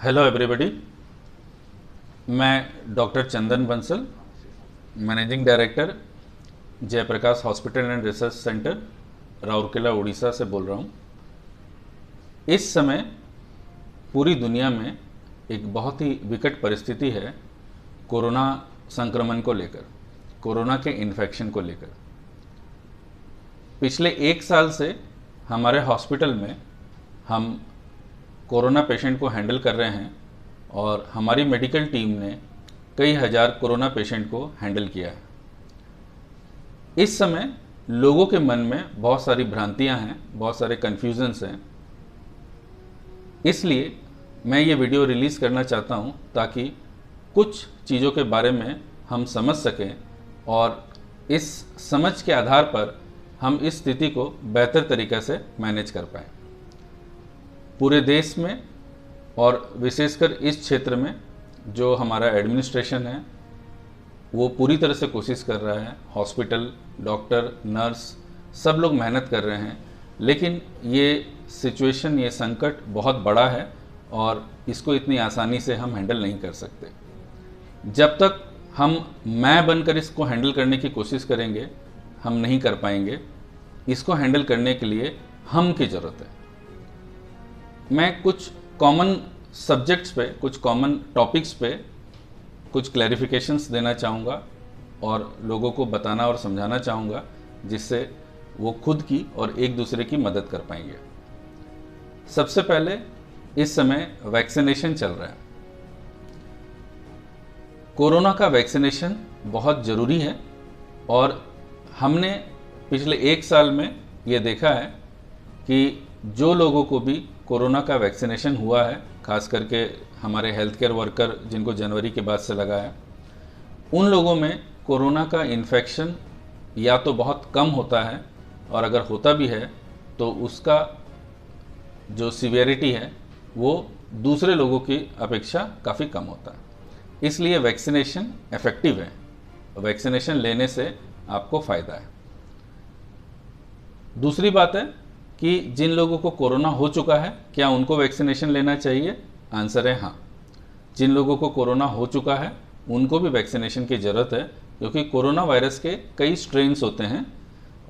Hello everybody. मैं doctor Chandan Bansal, managing director Jayprakash hospital and research centre, Rourkela, Orissa से बोल रहा हूँ। इस समय पूरी दुनिया में एक बहुत ही विकट परिस्थिति है कोरोना संक्रमण को लेकर, कोरोना के इन्फेक्शन को लेकर। पिछले एक साल से हमारे हॉस्पिटल में हम कोरोना पेशेंट को हैंडल कर रहे हैं और हमारी मेडिकल टीम ने कई हज़ार कोरोना पेशेंट को हैंडल किया है। इस समय लोगों के मन में बहुत सारी भ्रांतियां हैं, बहुत सारे कन्फ्यूजन्स हैं। इसलिए मैं ये वीडियो रिलीज़ करना चाहता हूं ताकि कुछ चीज़ों के बारे में हम समझ सकें और इस समझ के आधार पर हम इस स्थिति को बेहतर तरीक़े से मैनेज कर पाएँ। पूरे देश में और विशेषकर इस क्षेत्र में जो हमारा एडमिनिस्ट्रेशन है वो पूरी तरह से कोशिश कर रहा है। हॉस्पिटल, डॉक्टर, नर्स सब लोग मेहनत कर रहे हैं, लेकिन ये सिचुएशन, ये संकट बहुत बड़ा है और इसको इतनी आसानी से हम हैंडल नहीं कर सकते। जब तक हम मैं बनकर इसको हैंडल करने की कोशिश करेंगे हम नहीं कर पाएंगे। इसको हैंडल करने के लिए हम की ज़रूरत है। मैं कुछ कॉमन सब्जेक्ट्स पे, कुछ कॉमन टॉपिक्स पे कुछ क्लैरिफिकेशंस देना चाहूँगा और लोगों को बताना और समझाना चाहूँगा, जिससे वो खुद की और एक दूसरे की मदद कर पाएंगे। सबसे पहले, इस समय वैक्सीनेशन चल रहा है। कोरोना का वैक्सीनेशन बहुत ज़रूरी है और हमने पिछले एक साल में ये देखा है कि जो लोगों को भी कोरोना का वैक्सीनेशन हुआ है, खास करके हमारे हेल्थ केयर वर्कर जिनको जनवरी के बाद से लगा है, उन लोगों में कोरोना का इन्फेक्शन या तो बहुत कम होता है और अगर होता भी है तो उसका जो सीवियरिटी है वो दूसरे लोगों की अपेक्षा काफ़ी कम होता है। इसलिए वैक्सीनेशन इफ़ेक्टिव है। वैक्सीनेशन लेने से आपको फ़ायदा है। दूसरी बात है कि जिन लोगों को कोरोना हो चुका है, क्या उनको वैक्सीनेशन लेना चाहिए? आंसर है हाँ। जिन लोगों को कोरोना हो चुका है उनको भी वैक्सीनेशन की ज़रूरत है, क्योंकि कोरोना वायरस के कई स्ट्रेन्स होते हैं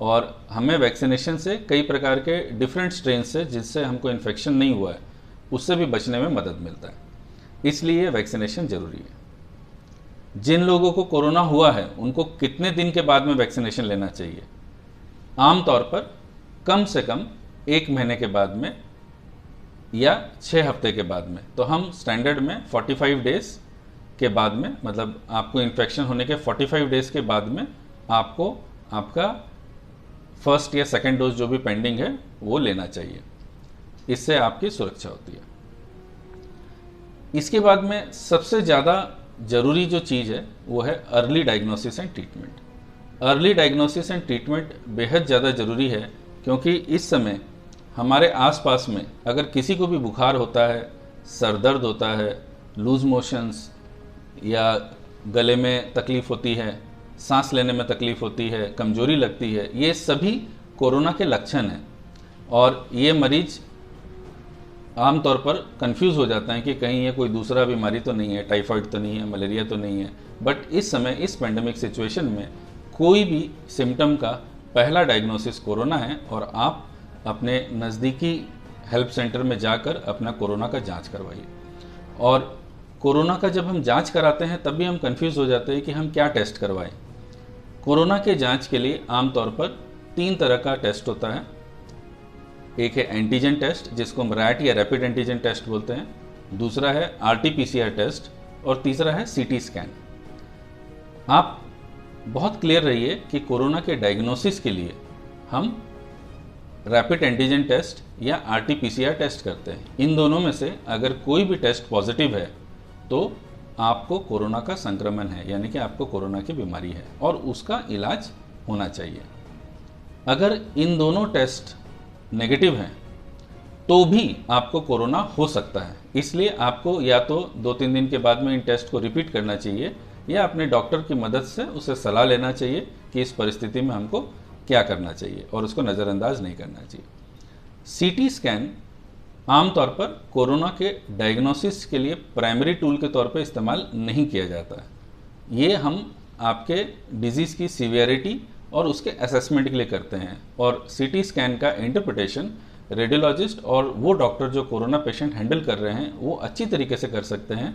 और हमें वैक्सीनेशन से कई प्रकार के डिफरेंट स्ट्रेन्स से, जिससे हमको इन्फेक्शन नहीं हुआ है, उससे भी बचने में मदद मिलता है। इसलिए वैक्सीनेशन ज़रूरी है। जिन लोगों को कोरोना हुआ है उनको कितने दिन के बाद में वैक्सीनेशन लेना चाहिए? आमतौर पर कम से कम 1 महीने के बाद में या 6 हफ्ते के बाद में। तो हम स्टैंडर्ड में 45 डेज के बाद में, मतलब आपको इन्फेक्शन होने के 45 डेज के बाद में आपको आपका फर्स्ट या सेकंड डोज जो भी पेंडिंग है वो लेना चाहिए। इससे आपकी सुरक्षा होती है। इसके बाद में सबसे ज़्यादा ज़रूरी जो चीज़ है वो है early diagnosis and treatment. Early diagnosis and treatment बेहद ज़्यादा ज़रूरी है, क्योंकि इस समय हमारे आसपास में अगर किसी को भी बुखार होता है, सर दर्द होता है, लूज मोशंस या गले में तकलीफ़ होती है, सांस लेने में तकलीफ़ होती है, कमजोरी लगती है, ये सभी कोरोना के लक्षण हैं। और ये मरीज आमतौर पर कंफ्यूज हो जाता है कि कहीं ये कोई दूसरा बीमारी तो नहीं है, टाइफाइड तो नहीं है, मलेरिया तो नहीं है। बट इस समय, इस पेंडेमिक सिचुएशन में कोई भी सिम्टम का पहला डायग्नोसिस कोरोना है और आप अपने नज़दीकी हेल्प सेंटर में जाकर अपना कोरोना का जांच करवाइए। और कोरोना का जब हम जांच कराते हैं तब भी हम कंफ्यूज हो जाते हैं कि हम क्या टेस्ट करवाएं। कोरोना के जांच के लिए आमतौर पर 3 तरह का टेस्ट होता है। एक है एंटीजन टेस्ट, जिसको हम रैट या रैपिड एंटीजन टेस्ट बोलते हैं। दूसरा है RT-PCR टेस्ट और तीसरा है CT स्कैन। आप बहुत क्लियर रहिए कि कोरोना के डायग्नोसिस के लिए हम रैपिड एंटीजन टेस्ट या RT-PCR टेस्ट करते हैं। इन दोनों में से अगर कोई भी टेस्ट पॉजिटिव है तो आपको कोरोना का संक्रमण है, यानी कि आपको कोरोना की बीमारी है और उसका इलाज होना चाहिए। अगर इन दोनों टेस्ट नेगेटिव हैं तो भी आपको कोरोना हो सकता है। इसलिए आपको या तो 2-3 दिन के बाद में इन टेस्ट को रिपीट करना चाहिए या अपने डॉक्टर की मदद से उससे सलाह लेना चाहिए कि इस परिस्थिति में हमको क्या करना चाहिए और उसको नज़रअंदाज नहीं करना चाहिए। CT स्कैन आमतौर पर कोरोना के डायग्नोसिस के लिए प्राइमरी टूल के तौर पर इस्तेमाल नहीं किया जाता है। ये हम आपके डिजीज़ की सीवियरिटी और उसके असेसमेंट के लिए करते हैं, और सीटी स्कैन का इंटरप्रिटेशन रेडियोलॉजिस्ट और वो डॉक्टर जो कोरोना पेशेंट हैंडल कर रहे हैं वो अच्छी तरीके से कर सकते हैं,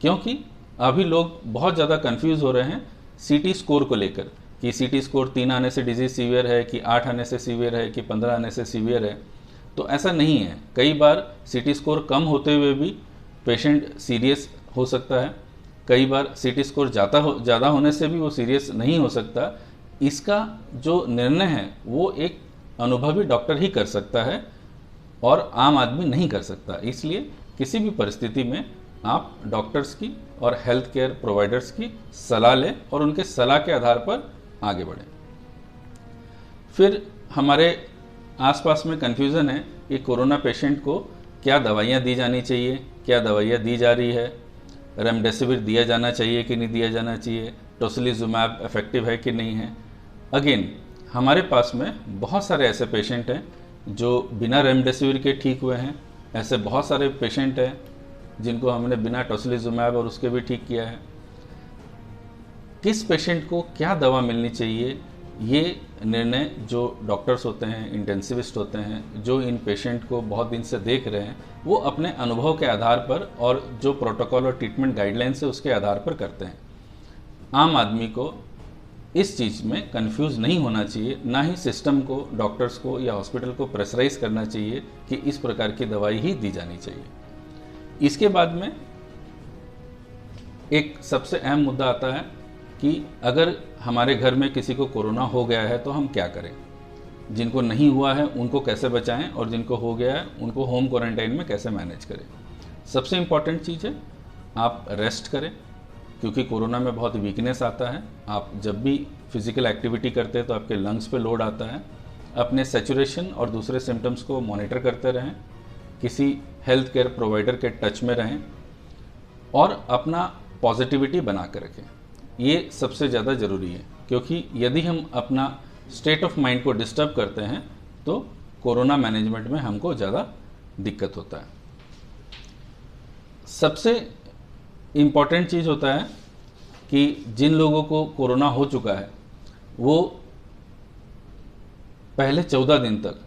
क्योंकि अभी लोग बहुत ज़्यादा कंफ्यूज हो रहे हैं सीटी स्कोर को लेकर कि सीटी स्कोर 3 आने से डिजीज़ सीवियर है कि 8 आने से सीवियर है कि 15 आने से सीवियर है। तो ऐसा नहीं है। कई बार सीटी स्कोर कम होते हुए भी पेशेंट सीरियस हो सकता है, कई बार सीटी स्कोर ज़्यादा होने से भी वो सीरियस नहीं हो सकता। इसका जो निर्णय है वो एक अनुभवी डॉक्टर ही कर सकता है और आम आदमी नहीं कर सकता। इसलिए किसी भी परिस्थिति में आप डॉक्टर्स की और हेल्थ केयर प्रोवाइडर्स की सलाह लें और उनके सलाह के आधार पर आगे बढ़ें। फिर हमारे आसपास में कन्फ्यूज़न है कि कोरोना पेशेंट को क्या दवाइयाँ दी जानी चाहिए, क्या दवाइयाँ दी जा रही है, रेमडेसिविर दिया जाना चाहिए कि नहीं दिया जाना चाहिए, टोसिलिजुमैब इफेक्टिव है कि नहीं है। अगेन हमारे पास में बहुत सारे ऐसे पेशेंट हैं जो बिना रेमडेसिविर के ठीक हुए हैं, ऐसे बहुत सारे पेशेंट हैं जिनको हमने बिना टोसिलिजुमैब और उसके भी ठीक किया है। किस पेशेंट को क्या दवा मिलनी चाहिए, ये निर्णय जो डॉक्टर्स होते हैं, इंटेंसिविस्ट होते हैं, जो इन पेशेंट को बहुत दिन से देख रहे हैं, वो अपने अनुभव के आधार पर और जो प्रोटोकॉल और ट्रीटमेंट गाइडलाइंस है उसके आधार पर करते हैं। आम आदमी को इस चीज़ में कंफ्यूज नहीं होना चाहिए, ना ही सिस्टम को, डॉक्टर्स को या हॉस्पिटल को प्रेशराइज करना चाहिए कि इस प्रकार की दवाई ही दी जानी चाहिए। इसके बाद में एक सबसे अहम मुद्दा आता है कि अगर हमारे घर में किसी को कोरोना हो गया है तो हम क्या करें, जिनको नहीं हुआ है उनको कैसे बचाएं और जिनको हो गया है उनको होम क्वारंटाइन में कैसे मैनेज करें। सबसे इम्पॉर्टेंट चीज़ है आप रेस्ट करें, क्योंकि कोरोना में बहुत वीकनेस आता है। आप जब भी फिजिकल एक्टिविटी करते हैं तो आपके लंग्स पे लोड आता है। अपने सैचुरेशन और दूसरे सिम्टम्स को मॉनिटर करते रहें, किसी हेल्थ केयर प्रोवाइडर के टच में रहें और अपना पॉजिटिविटी बना कर रखें। ये सबसे ज़्यादा ज़रूरी है, क्योंकि यदि हम अपना स्टेट ऑफ माइंड को डिस्टर्ब करते हैं तो कोरोना मैनेजमेंट में हमको ज़्यादा दिक्कत होता है। सबसे इम्पॉर्टेंट चीज़ होता है कि जिन लोगों को कोरोना हो चुका है वो पहले 14 दिन तक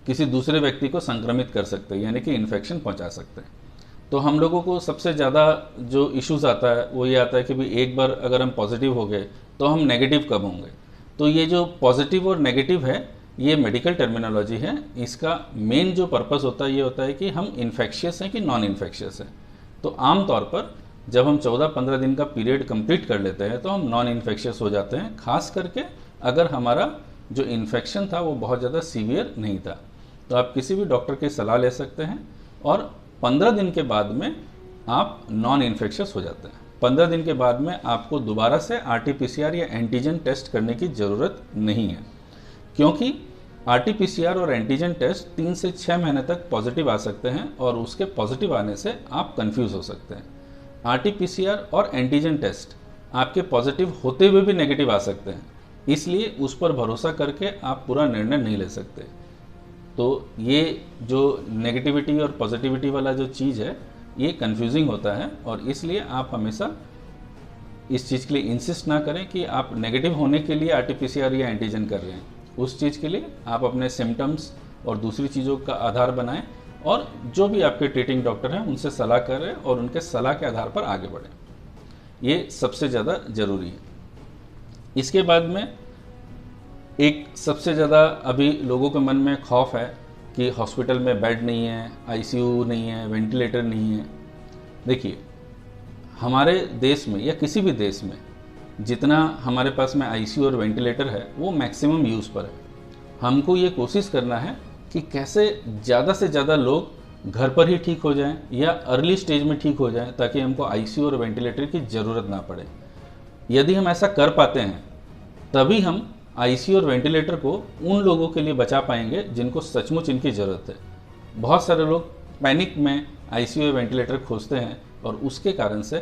किसी दूसरे व्यक्ति को संक्रमित कर सकते हैं, यानी कि इन्फेक्शन पहुंचा सकते हैं। तो हम लोगों को सबसे ज़्यादा जो इश्यूज़ आता है वो ये आता है कि भाई एक बार अगर हम पॉजिटिव हो गए तो हम नेगेटिव कब होंगे। तो ये जो पॉजिटिव और नेगेटिव है ये मेडिकल टर्मिनोलॉजी है। इसका मेन जो पर्पस होता है ये होता है कि हम इन्फेक्शियस हैं कि नॉन इन्फेक्शियस हैं। तो आम तौर पर जब हम 14-15 दिन का पीरियड कंप्लीट कर लेते हैं तो हम नॉन इन्फेक्शियस हो जाते हैं, खास करके अगर हमारा जो इन्फेक्शन था वो बहुत ज़्यादा सीवियर नहीं था। तो आप किसी भी डॉक्टर की सलाह ले सकते हैं और 15 दिन के बाद में आप नॉन इन्फेक्शियस हो जाते हैं। 15 दिन के बाद में आपको दोबारा से RT-PCR या एंटीजन टेस्ट करने की ज़रूरत नहीं है, क्योंकि RT-PCR और एंटीजन टेस्ट 3 से 6 महीने तक पॉजिटिव आ सकते हैं और उसके पॉजिटिव आने से आप कंफ्यूज हो सकते हैं। RT-PCR और एंटीजन टेस्ट आपके पॉजिटिव होते हुए भी नेगेटिव आ सकते हैं, इसलिए उस पर भरोसा करके आप पूरा निर्णय नहीं ले सकते। तो ये जो नेगेटिविटी और पॉजिटिविटी वाला जो चीज़ है ये कंफ्यूजिंग होता है, और इसलिए आप हमेशा इस चीज़ के लिए इंसिस्ट ना करें कि आप नेगेटिव होने के लिए RT-PCR या एंटीजन कर रहे हैं। उस चीज़ के लिए आप अपने सिम्टम्स और दूसरी चीज़ों का आधार बनाएं और जो भी आपके ट्रीटिंग डॉक्टर हैं उनसे सलाह करें और उनके सलाह के आधार पर आगे बढ़ें। ये सबसे ज़्यादा ज़रूरी है। इसके बाद में एक सबसे ज़्यादा अभी लोगों के मन में खौफ है कि हॉस्पिटल में बेड नहीं है, ICU नहीं है, वेंटिलेटर नहीं है। देखिए, हमारे देश में या किसी भी देश में जितना हमारे पास में ICU और वेंटिलेटर है वो मैक्सिमम यूज़ पर है। हमको ये कोशिश करना है कि कैसे ज़्यादा से ज़्यादा लोग घर पर ही ठीक हो जाएं या अर्ली स्टेज में ठीक हो जाएं, ताकि हमको ICU और वेंटिलेटर की ज़रूरत ना पड़े। यदि हम ऐसा कर पाते हैं तभी हम ICU और वेंटिलेटर को उन लोगों के लिए बचा पाएंगे जिनको सचमुच इनकी ज़रूरत है। बहुत सारे लोग पैनिक में ICU और वेंटिलेटर खोजते हैं और उसके कारण से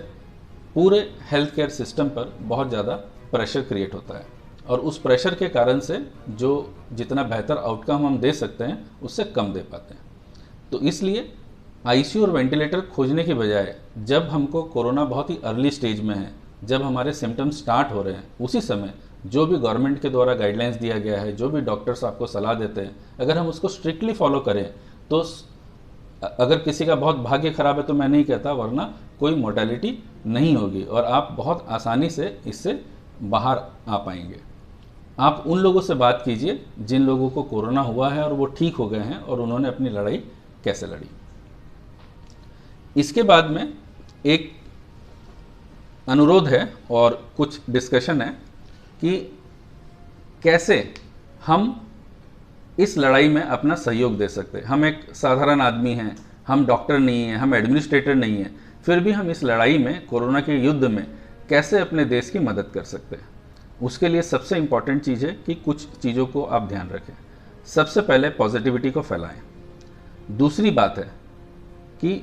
पूरे हेल्थ केयर सिस्टम पर बहुत ज़्यादा प्रेशर क्रिएट होता है। और उस प्रेशर के कारण से जो जितना बेहतर आउटकम हम दे सकते हैं उससे कम दे पाते हैं। तो इसलिए आईसीयू और वेंटिलेटर खोजने की बजाय जब हमको कोरोना बहुत ही अर्ली स्टेज में है, जब हमारे सिम्टम्स स्टार्ट हो रहे हैं, उसी समय जो भी गवर्नमेंट के द्वारा गाइडलाइंस दिया गया है, जो भी डॉक्टर्स आपको सलाह देते हैं, अगर हम उसको स्ट्रिक्टली फॉलो करें तो अगर किसी का बहुत भाग्य खराब है तो मैं नहीं कहता, वरना कोई मोर्टेलिटी नहीं होगी और आप बहुत आसानी से इससे बाहर आ पाएंगे। आप उन लोगों से बात कीजिए जिन लोगों को कोरोना हुआ है और वो ठीक हो गए हैं और उन्होंने अपनी लड़ाई कैसे लड़ी। इसके बाद में एक अनुरोध है और कुछ डिस्कशन है कि कैसे हम इस लड़ाई में अपना सहयोग दे सकते हैं। हम एक साधारण आदमी हैं, हम डॉक्टर नहीं हैं, हम एडमिनिस्ट्रेटर नहीं हैं, फिर भी हम इस लड़ाई में, कोरोना के युद्ध में कैसे अपने देश की मदद कर सकते हैं। उसके लिए सबसे इम्पॉर्टेंट चीज़ है कि कुछ चीज़ों को आप ध्यान रखें। सबसे पहले पॉजिटिविटी को फैलाएं। दूसरी बात है कि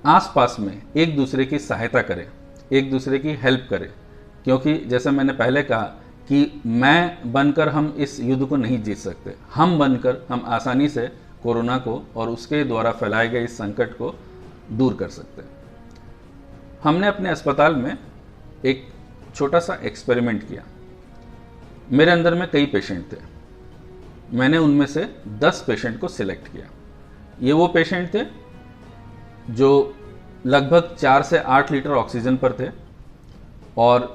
आसपास में एक दूसरे की सहायता करें, एक दूसरे की हेल्प करें, क्योंकि जैसे मैंने पहले कहा कि मैं बनकर हम इस युद्ध को नहीं जीत सकते, हम बनकर हम आसानी से कोरोना को और उसके द्वारा फैलाए गए इस संकट को दूर कर सकते हैं। हमने अपने अस्पताल में एक छोटा सा एक्सपेरिमेंट किया। मेरे अंदर में कई पेशेंट थे, मैंने उनमें से 10 पेशेंट को सिलेक्ट किया। ये वो पेशेंट थे जो लगभग 4 से 8 लीटर ऑक्सीजन पर थे और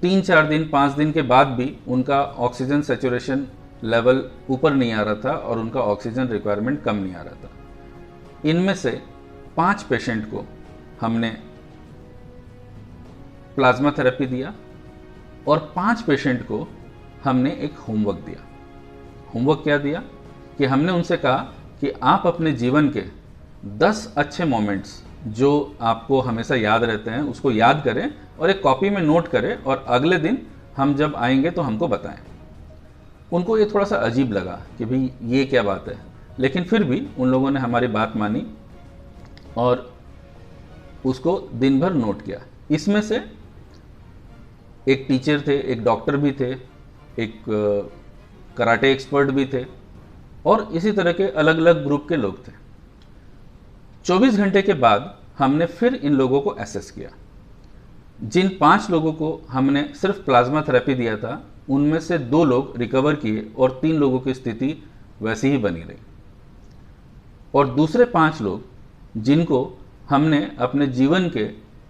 3-4 दिन 5 दिन के बाद भी उनका ऑक्सीजन सैचुरेशन लेवल ऊपर नहीं आ रहा था और उनका ऑक्सीजन रिक्वायरमेंट कम नहीं आ रहा था। इनमें से 5 पेशेंट को हमने प्लाज्मा थेरेपी दिया और 5 पेशेंट को हमने एक होमवर्क दिया। होमवर्क क्या दिया कि हमने उनसे कहा कि आप अपने जीवन के 10 अच्छे मोमेंट्स जो आपको हमेशा याद रहते हैं उसको याद करें और एक कॉपी में नोट करें और अगले दिन हम जब आएंगे तो हमको बताएं। उनको ये थोड़ा सा अजीब लगा कि भाई ये क्या बात है, लेकिन फिर भी उन लोगों ने हमारी बात मानी और उसको दिन भर नोट किया। इसमें से एक टीचर थे, एक डॉक्टर भी थे, एक कराटे एक्सपर्ट भी थे और इसी तरह के अलग अलग ग्रुप के लोग थे। 24 घंटे के बाद हमने फिर इन लोगों को एसेस किया। जिन 5 लोगों को हमने सिर्फ प्लाज्मा थेरेपी दिया था, उनमें से 2 लोग रिकवर किए और 3 लोगों की स्थिति वैसी ही बनी रही। और दूसरे 5 लोग जिनको हमने अपने जीवन के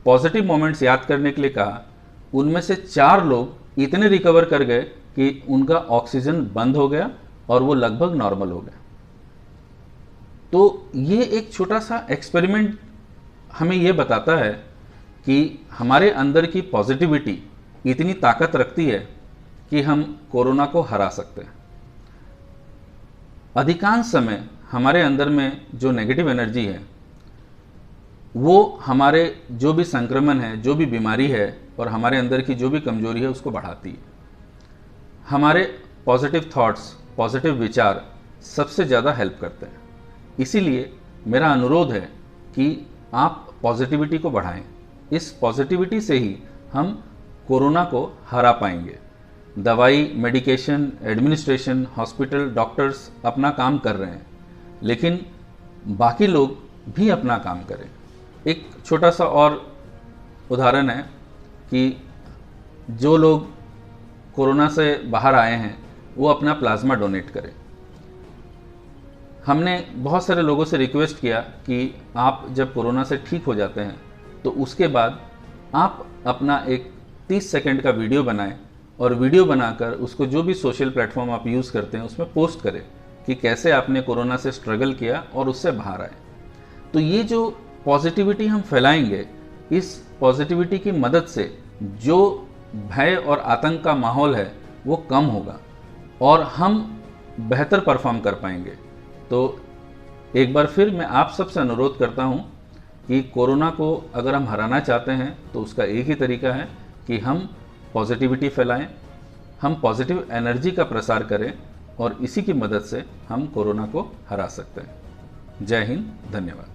पॉजिटिव मोमेंट्स याद करने के लिए कहा, उनमें से 4 लोग इतने रिकवर कर गए कि उनका ऑक्सीजन बंद हो गया और वो लगभग नॉर्मल हो गया। तो ये एक छोटा सा एक्सपेरिमेंट हमें ये बताता है कि हमारे अंदर की पॉजिटिविटी इतनी ताकत रखती है कि हम कोरोना को हरा सकते हैं। अधिकांश समय हमारे अंदर में जो नेगेटिव एनर्जी है वो हमारे जो भी संक्रमण है, जो भी बीमारी है और हमारे अंदर की जो भी कमजोरी है उसको बढ़ाती है। हमारे पॉजिटिव थॉट्स, पॉजिटिव विचार सबसे ज़्यादा हेल्प करते हैं। इसीलिए मेरा अनुरोध है कि आप पॉजिटिविटी को बढ़ाएं। इस पॉजिटिविटी से ही हम कोरोना को हरा पाएंगे। दवाई, मेडिकेशन, एडमिनिस्ट्रेशन, हॉस्पिटल, डॉक्टर्स अपना काम कर रहे हैं, लेकिन बाकी लोग भी अपना काम करें। एक छोटा सा और उदाहरण है कि जो लोग कोरोना से बाहर आए हैं वो अपना प्लाज्मा डोनेट करें। हमने बहुत सारे लोगों से रिक्वेस्ट किया कि आप जब कोरोना से ठीक हो जाते हैं तो उसके बाद आप अपना एक 30 सेकंड का वीडियो बनाएं और वीडियो बनाकर उसको जो भी सोशल प्लेटफॉर्म आप यूज़ करते हैं उसमें पोस्ट करें कि कैसे आपने कोरोना से स्ट्रगल किया और उससे बाहर आए। तो ये जो पॉजिटिविटी हम फैलाएंगे, इस पॉजिटिविटी की मदद से जो भय और आतंक का माहौल है वो कम होगा और हम बेहतर परफॉर्म कर पाएंगे। तो एक बार फिर मैं आप सबसे अनुरोध करता हूं कि कोरोना को अगर हम हराना चाहते हैं तो उसका एक ही तरीका है कि हम पॉजिटिविटी फैलाएं, हम पॉजिटिव एनर्जी का प्रसार करें और इसी की मदद से हम कोरोना को हरा सकते हैं। जय हिंद, धन्यवाद।